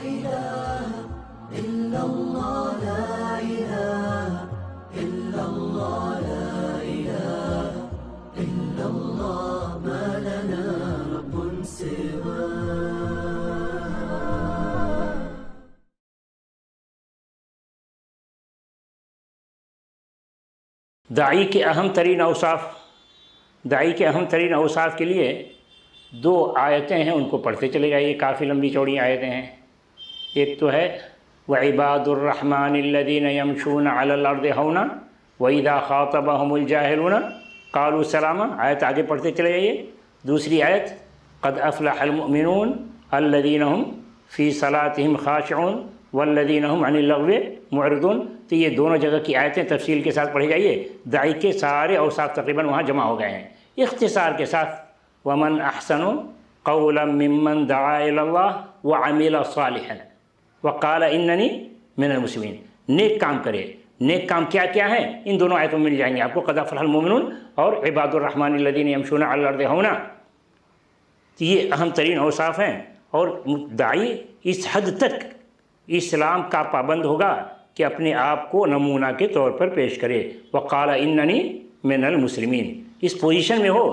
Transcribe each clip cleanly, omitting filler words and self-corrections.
إله إلا الله لا إله إلا الله لا إله إلا الله ما لنا رب سواه. داعی کے اہم ترین اوصاف کے لیے 2 آیتیں ہیں، ان کو پڑھتے چلے جائیے، کافی لمبی چوڑی آیتیں ہیں. ایک تو ہے وعباد الرحمن الذین یمشون علی الارض ہونا وَإِذَا خَاطَبَهُمُ الْجَاهِلُونَ قَالُوا سَلَامًا. آیت آگے پڑھتے چلے جائیے. دوسری آیت قد افلح المؤمنون الذین هم فی صلاتهم خاشعون والذین هم عن اللغو معرضون. تو یہ دونوں جگہ کی آیتیں تفصیل کے ساتھ پڑھی جائیے. داعی کے سارے اوصاف تقریباً وہاں جمع ہو گئے ہیں اختصار کے ساتھ. ومن احسن قولا ممن دعا الی اللہ وعمل صالحا وقال اننی من المسلمین. نیک کام کرے. نیک کام کیا کیا ہیں ان دونوں آیتوں میں مل جائیں گے آپ کو، قد افلح المؤمنون اور عباد الرحمن الذین یمشون علی الارض ہونا. تو یہ اہم ترین اوصاف ہیں. اور داعی اس حد تک اسلام کا پابند ہوگا کہ اپنے آپ کو نمونہ کے طور پر پیش کرے. وقال اننی من المسلمین. اس پوزیشن میں ہو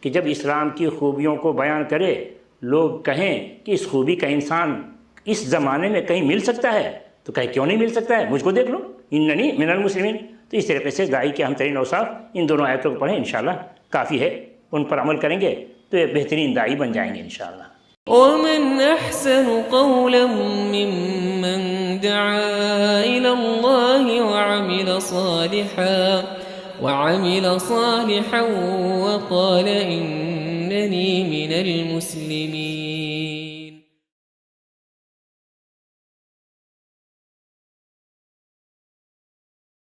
کہ جب اسلام کی خوبیوں کو بیان کرے لوگ کہیں کہ اس خوبی کا انسان اس زمانے میں کہیں مل سکتا ہے تو کہیں کیوں نہیں مل سکتا ہے، مجھ کو دیکھ لو اننی من المسلمین. تو اس طریقے سے داعی کے اہم ترین اوصاف ان دونوں آیتوں کو پڑھیں، انشاءاللہ کافی ہے. ان پر عمل کریں گے تو یہ بہترین داعی بن جائیں گے انشاءاللہ. ومن أحسن قولا ممن دعا إلى الله وعمل صالحا وقال إنني من المسلمين.